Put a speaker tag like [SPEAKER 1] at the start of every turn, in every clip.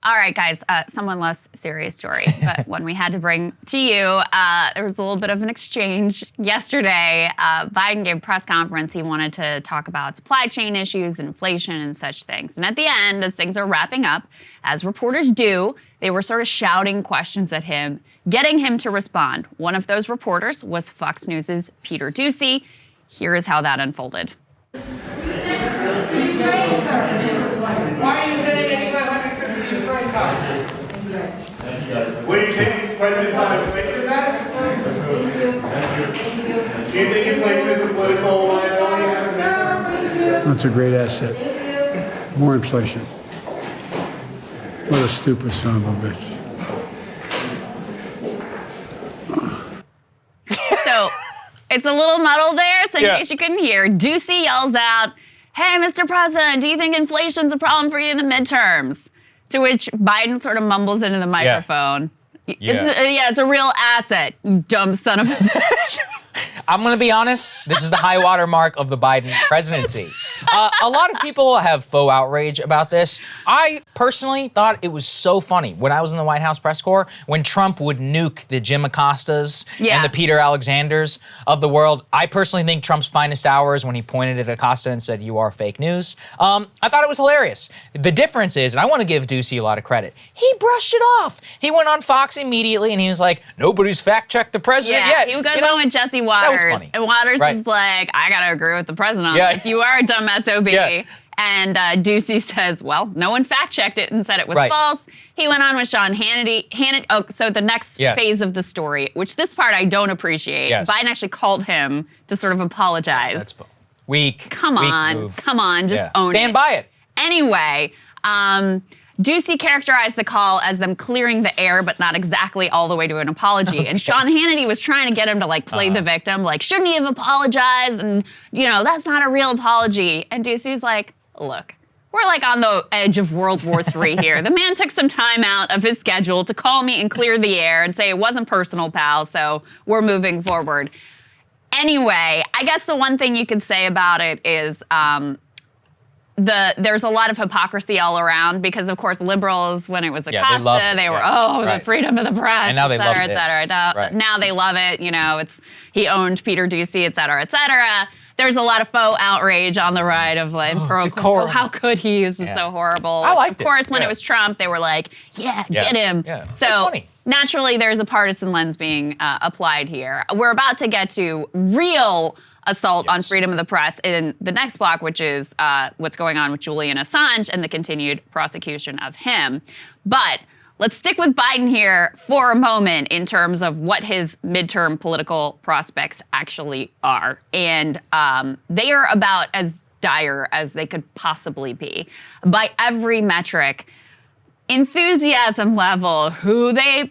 [SPEAKER 1] All right, guys, someone less serious story, but one we had to bring to you. There was a little bit of an exchange yesterday. Biden gave a press conference. He wanted to talk about supply chain issues, inflation, and such things. And at the end, as things are wrapping up, as reporters do, they were sort of shouting questions at him, getting him to respond. One of those reporters was Fox News' Peter Doocy. Here is how that unfolded.
[SPEAKER 2] Why are you sending 8,500 trips to Ukraine? What do you think President Biden's inflation back? Do you think inflation is a political liability?
[SPEAKER 3] That's a great asset. More inflation. What a stupid son of a bitch.
[SPEAKER 1] So it's a little muddled there, so in case you couldn't hear, Doocy yells out, "Hey, Mr. President, do you think inflation's a problem for you in the midterms?" To which Biden sort of mumbles into the microphone. It's a real asset, you dumb son of a bitch.
[SPEAKER 4] I'm going to be honest, this is the high water mark of the Biden presidency. A lot of people have faux outrage about this. I personally thought it was so funny when I was in the White House press corps, when Trump would nuke the Jim Acostas and the Peter Alexanders of the world. I personally think Trump's finest hours when he pointed at Acosta and said, "You are fake news." I thought it was hilarious. The difference is, and I want to give Doocy a lot of credit, he brushed it off. He went on Fox immediately and he was like, "Nobody's fact-checked the president yet."
[SPEAKER 1] He goes on with Jesse Waters.
[SPEAKER 4] Funny.
[SPEAKER 1] And Waters is like, "I gotta agree with the president on this. You are a dumb SOB. And Doocy says, "Well, no one fact-checked it and said it was false." He went on with Sean Hannity. So the next phase of the story, which this part I don't appreciate, Biden actually called him to sort of apologize.
[SPEAKER 4] That's weak.
[SPEAKER 1] Come on, just own it.
[SPEAKER 4] Stand by it.
[SPEAKER 1] Anyway, Doocy characterized the call as them clearing the air, but not exactly all the way to an apology. Okay. And Sean Hannity was trying to get him to like play the victim, like, shouldn't he have apologized? And, that's not a real apology. And Doocy's like, look, we're like on the edge of World War III here. The man took some time out of his schedule to call me and clear the air and say it wasn't personal, pal, so we're moving forward. Anyway, I guess the one thing you could say about it is, there's a lot of hypocrisy all around because, of course, liberals, when it was Acosta, they were, the freedom of the press,
[SPEAKER 4] and now they love
[SPEAKER 1] et cetera. Now they love it. He owned Peter Doocy, et cetera, et cetera. There's a lot of faux outrage on the right of like, how could he? This is so horrible.
[SPEAKER 4] I liked it.
[SPEAKER 1] Of course, when it was Trump, they were like, get him.
[SPEAKER 4] Yeah.
[SPEAKER 1] So naturally, there's a partisan lens being applied here. We're about to get to real assault on freedom of the press in the next block, which is what's going on with Julian Assange and the continued prosecution of him. But let's stick with Biden here for a moment in terms of what his midterm political prospects actually are. And they are about as dire as they could possibly be. By every metric, enthusiasm level,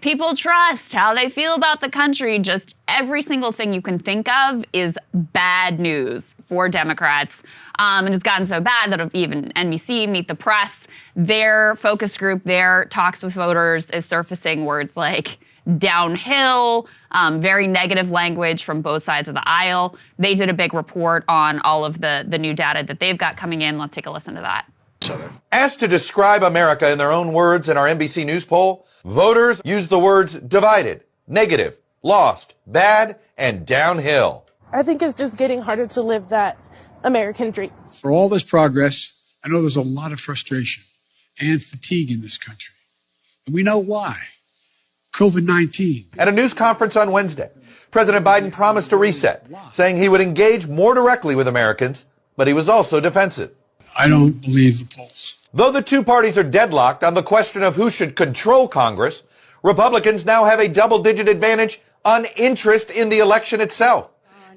[SPEAKER 1] people trust, how they feel about the country, just every single thing you can think of is bad news for Democrats. And it's gotten so bad that even NBC, Meet the Press, their focus group, their talks with voters is surfacing words like downhill, very negative language from both sides of the aisle. They did a big report on all of the new data that they've got coming in. Let's take a listen to that.
[SPEAKER 5] Asked to describe America in their own words in our NBC News poll, voters used the words divided, negative, lost, bad, and downhill.
[SPEAKER 6] I think it's just getting harder to live that American dream.
[SPEAKER 3] For all this progress, I know there's a lot of frustration and fatigue in this country. And we know why. COVID-19.
[SPEAKER 5] At a news conference on Wednesday, President Biden promised to reset, saying he would engage more directly with Americans, but he was also defensive.
[SPEAKER 3] I don't believe the polls.
[SPEAKER 5] Though the two parties are deadlocked on the question of who should control Congress, Republicans now have a double-digit advantage on interest in the election itself.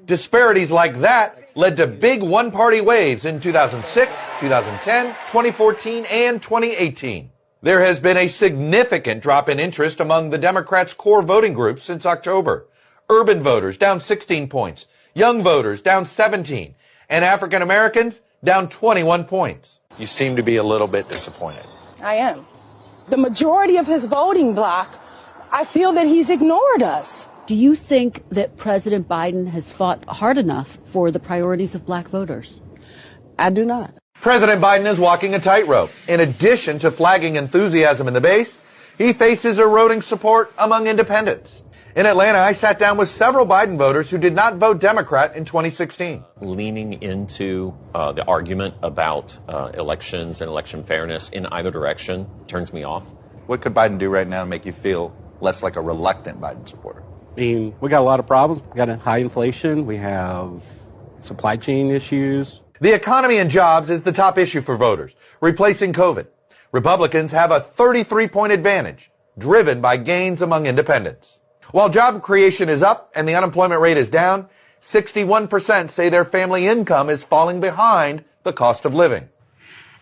[SPEAKER 5] Disparities like that led to big one-party waves in 2006, 2010, 2014, and 2018. There has been a significant drop in interest among the Democrats' core voting groups since October. Urban voters down 16 points, young voters down 17, and African Americans down 21 points. You seem to be a little bit disappointed.
[SPEAKER 6] I am. The majority of his voting bloc, I feel that he's ignored us.
[SPEAKER 7] Do you think that President Biden has fought hard enough for the priorities of black voters?
[SPEAKER 6] I do not.
[SPEAKER 5] President Biden is walking a tightrope. In addition to flagging enthusiasm in the base, he faces eroding support among independents. In Atlanta, I sat down with several Biden voters who did not vote Democrat in 2016.
[SPEAKER 7] Leaning into the argument about elections and election fairness in either direction turns me off.
[SPEAKER 8] What could Biden do right now to make you feel less like a reluctant Biden supporter?
[SPEAKER 9] I mean, we got a lot of problems. We got a high inflation. We have supply chain issues.
[SPEAKER 5] The economy and jobs is the top issue for voters, replacing COVID. Republicans have a 33-point advantage, driven by gains among independents. While job creation is up and the unemployment rate is down, 61% say their family income is falling behind the cost of living.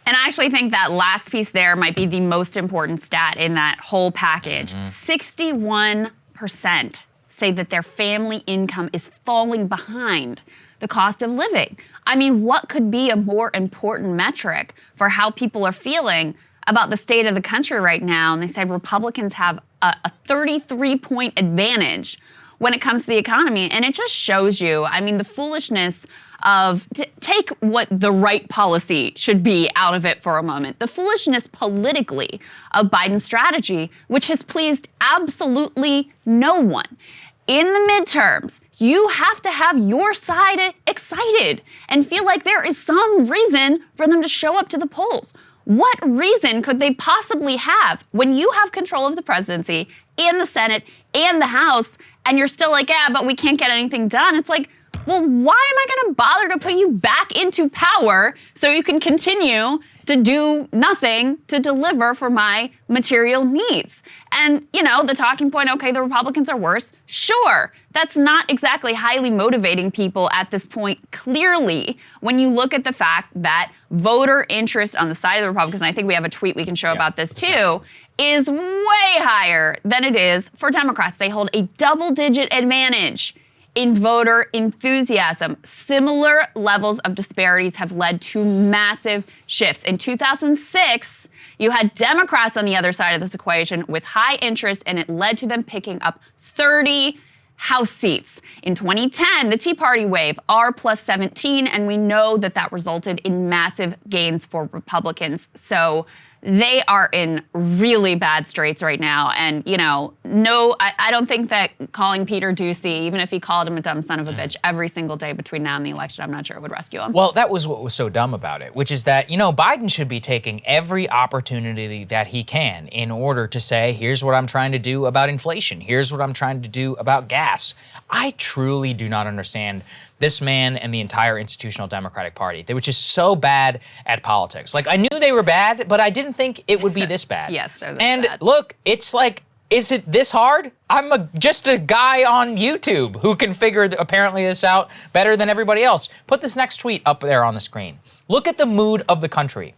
[SPEAKER 1] And I actually think that last piece there might be the most important stat in that whole package. 61% say that their family income is falling behind the cost of living. I mean, what could be a more important metric for how people are feeling about the state of the country right now? And they said Republicans have a 33-point advantage when it comes to the economy. And it just shows you, I mean, the foolishness of, take what the right policy should be out of it for a moment. The foolishness politically of Biden's strategy, which has pleased absolutely no one. In the midterms, you have to have your side excited and feel like there is some reason for them to show up to the polls. What reason could they possibly have when you have control of the presidency and the Senate and the House and you're still like, yeah, but we can't get anything done? It's like, well, why am I going to bother to put you back into power so you can continue to do nothing to deliver for my material needs? And, you know, the talking point, okay, the Republicans are worse. Sure, that's not exactly highly motivating people at this point, clearly, when you look at the fact that voter interest on the side of the Republicans, and I think we have a tweet we can show about this too, is way higher than it is for Democrats. They hold a double-digit advantage in voter enthusiasm. Similar levels of disparities have led to massive shifts. In 2006, you had Democrats on the other side of this equation with high interest, and it led to them picking up 30 House seats. In 2010, the Tea Party wave, R plus 17, and we know that that resulted in massive gains for Republicans. So they are in really bad straits right now. And, you know, no, I don't think that calling Peter Doocy, even if he called him a dumb son of a bitch every single day between now and the election, I'm not sure it would rescue him.
[SPEAKER 4] Well, that was what was so dumb about it, which is that, you know, Biden should be taking every opportunity that he can in order to say, here's what I'm trying to do about inflation. Here's what I'm trying to do about gas. I truly do not understand this man and the entire institutional Democratic Party, which is so bad at politics. Like, I knew they were bad, but I didn't think it would be this bad.
[SPEAKER 1] Yes, they're this
[SPEAKER 4] and
[SPEAKER 1] bad.
[SPEAKER 4] Look, it's like, is it this hard? I'm just a guy on YouTube who can figure apparently this out better than everybody else. Put this next tweet up there on the screen. Look at the mood of the country.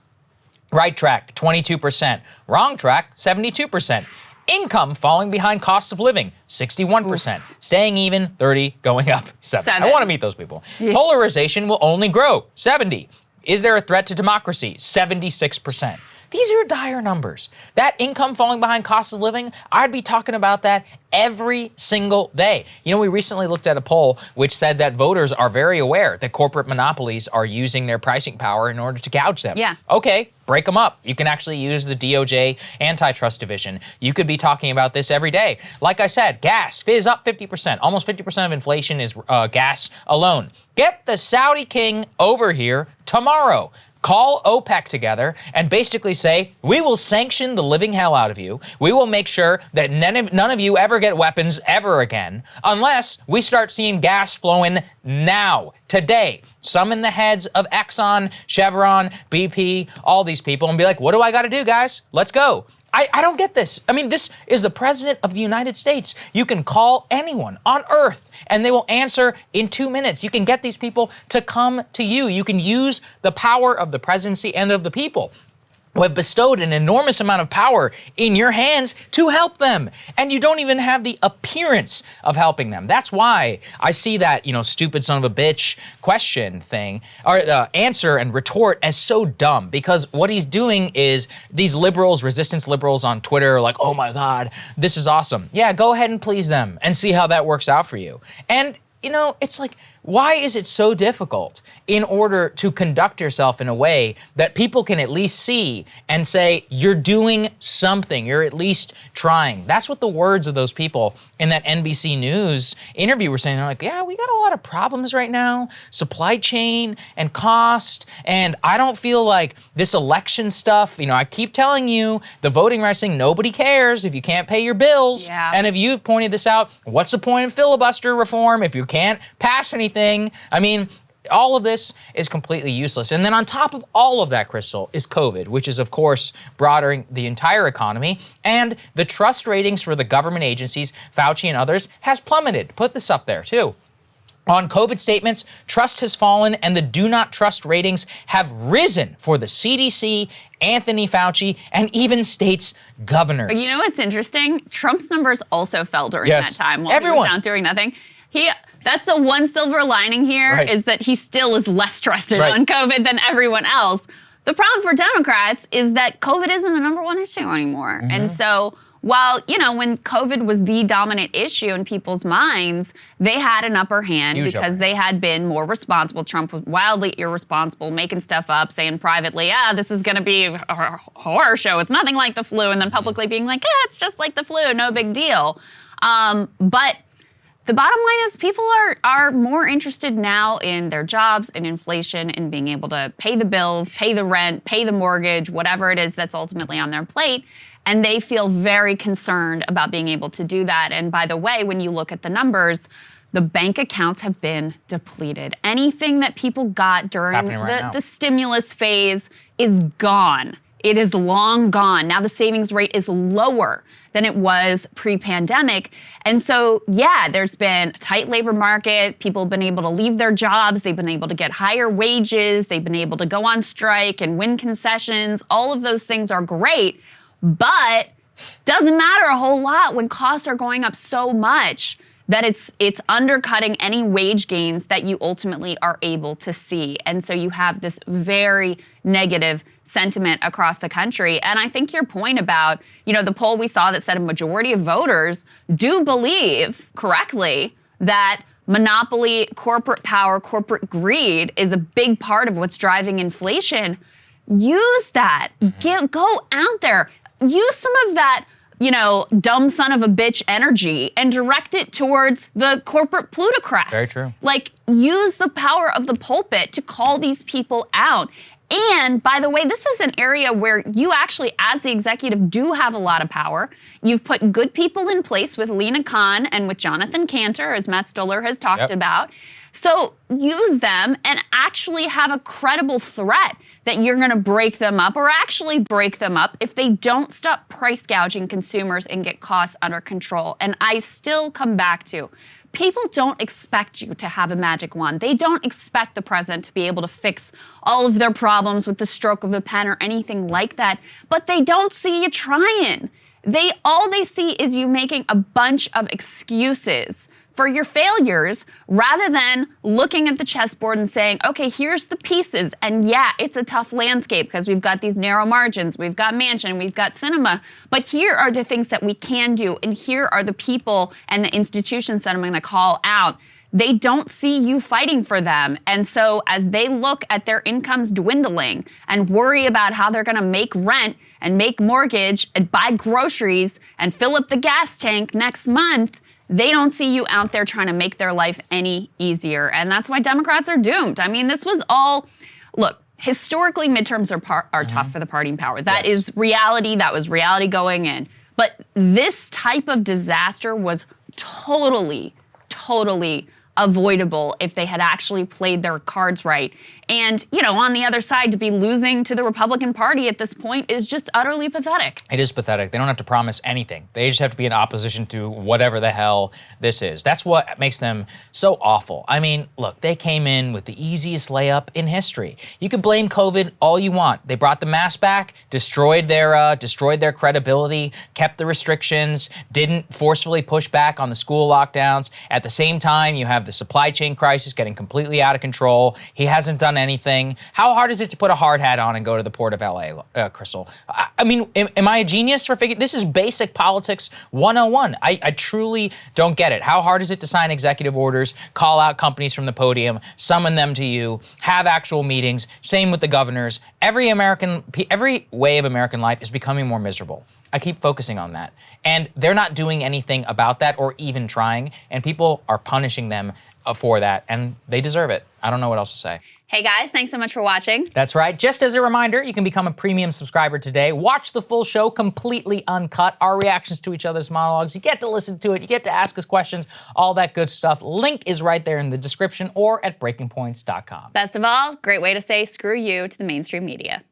[SPEAKER 4] Right track, 22%. Wrong track, 72%. Income falling behind cost of living, 61%. Oof. Staying even, 30, going up, 7. I want to meet those people. Yeah. Polarization will only grow, 70. Is there a threat to democracy? 76%. These are dire numbers. That income falling behind cost of living, I'd be talking about that every single day. You know, we recently looked at a poll which said that voters are very aware that corporate monopolies are using their pricing power in order to gouge them.
[SPEAKER 1] Yeah.
[SPEAKER 4] Okay, break them up. You can actually use the DOJ antitrust division. You could be talking about this every day. Like I said, gas is up 50%. Almost 50% of inflation is gas alone. Get the Saudi king over here tomorrow. Call OPEC together and basically say, we will sanction the living hell out of you. We will make sure that none of you ever get weapons ever again, unless we start seeing gas flowing now, today. Summon the heads of Exxon, Chevron, BP, all these people and be like, what do I got to do, guys? Let's go. I don't get this. I mean, this is the president of the United States. You can call anyone on earth and they will answer in 2 minutes. You can get these people to come to you. You can use the power of the presidency and of the people who have bestowed an enormous amount of power in your hands to help them. And you don't even have the appearance of helping them. That's why I see that, you know, stupid son of a bitch question thing, or answer and retort as so dumb, because what he's doing is these liberals, resistance liberals on Twitter are like, oh my God, this is awesome. Yeah, go ahead and please them and see how that works out for you. And, you know, it's like, Why is it so difficult in order to conduct yourself in a way that people can at least see and say, you're doing something, you're at least trying? That's what the words of those people in that NBC News interview were saying. They're like, yeah, we got a lot of problems right now, supply chain and cost, and I don't feel like this election stuff, I keep telling you, the voting rights thing, nobody cares if you can't pay your bills.
[SPEAKER 1] Yeah.
[SPEAKER 4] And if you've pointed this out, what's the point of filibuster reform if you can't pass anything? I mean, all of this is completely useless. And then on top of all of that, Krystal, is COVID, which is, of course, broadening the entire economy. And the trust ratings for the government agencies, Fauci and others, has plummeted. Put this up there, too. On COVID statements, trust has fallen and the do not trust ratings have risen for the CDC, Anthony Fauci, and even states' governors.
[SPEAKER 1] But you know what's interesting? Trump's numbers also fell during that time while
[SPEAKER 4] Everyone.
[SPEAKER 1] he was out doing nothing. That's the one silver lining here, is that he still is less trusted on COVID than everyone else. The problem for Democrats is that COVID isn't the number one issue anymore. And so while, when COVID was the dominant issue in people's minds, they had an upper hand because they had been more responsible. Trump was wildly irresponsible, making stuff up, saying privately, this is going to be a horror show. It's nothing like the flu. And then publicly being like, it's just like the flu. No big deal. But the bottom line is people are more interested now in their jobs, in inflation, in being able to pay the bills, pay the rent, pay the mortgage, whatever it is that's ultimately on their plate. And they feel very concerned about being able to do that. And by the way, when you look at the numbers, the bank accounts have been depleted. Anything that people got during the stimulus phase is gone. It is long gone. Now the savings rate is lower than it was pre-pandemic. And so, there's been a tight labor market. People have been able to leave their jobs. They've been able to get higher wages. They've been able to go on strike and win concessions. All of those things are great, but doesn't matter a whole lot when costs are going up so much that it's undercutting any wage gains that you ultimately are able to see. And so you have this very negative sentiment across the country. And I think your point about, the poll we saw that said a majority of voters do believe correctly that monopoly, corporate power, corporate greed is a big part of what's driving inflation. Use that. Go out there. Use some of that dumb son of a bitch energy and direct it towards the corporate plutocrats.
[SPEAKER 4] Very true.
[SPEAKER 1] Use the power of the pulpit to call these people out. And by the way, this is an area where you actually, as the executive, do have a lot of power. You've put good people in place with Lena Khan and with Jonathan Cantor, as Matt Stoller has talked about. So use them and actually have a credible threat that you're going to break them up or actually break them up if they don't stop price gouging consumers and get costs under control. And I still come back to, people don't expect you to have a magic wand. They don't expect the president to be able to fix all of their problems with the stroke of a pen or anything like that. But they don't see you trying. All they see is you making a bunch of excuses for your failures rather than looking at the chessboard and saying, okay, here's the pieces. And it's a tough landscape because we've got these narrow margins, we've got Manchin, we've got Sinema, but here are the things that we can do. And here are the people and the institutions that I'm going to call out. They don't see you fighting for them. And so as they look at their incomes dwindling and worry about how they're going to make rent and make mortgage and buy groceries and fill up the gas tank next month, they don't see you out there trying to make their life any easier. And that's why Democrats are doomed. I mean, this was all, look, historically midterms are tough for the party in power. That is reality. That was reality going in. But this type of disaster was totally avoidable if they had actually played their cards right. And, on the other side, to be losing to the Republican Party at this point is just utterly pathetic.
[SPEAKER 4] It is pathetic. They don't have to promise anything. They just have to be in opposition to whatever the hell this is. That's what makes them so awful. I mean, look, they came in with the easiest layup in history. You can blame COVID all you want. They brought the mask back, destroyed their credibility, kept the restrictions, didn't forcefully push back on the school lockdowns. At the same time, you have the supply chain crisis getting completely out of control. He hasn't done anything. How hard is it to put a hard hat on and go to the port of LA, Krystal? I mean, am I a genius for figuring? This is basic politics 101. I truly don't get it. How hard is it to sign executive orders, call out companies from the podium, summon them to you, have actual meetings? Same with the governors. Every way of American life is becoming more miserable. I keep focusing on that. And they're not doing anything about that or even trying. And people are punishing them for that. And they deserve it. I don't know what else to say.
[SPEAKER 1] Hey guys, thanks so much for watching.
[SPEAKER 4] That's right. Just as a reminder, you can become a premium subscriber today. Watch the full show completely uncut, our reactions to each other's monologues. You get to listen to it. You get to ask us questions, all that good stuff. Link is right there in the description or at breakingpoints.com.
[SPEAKER 1] Best of all, great way to say screw you to the mainstream media.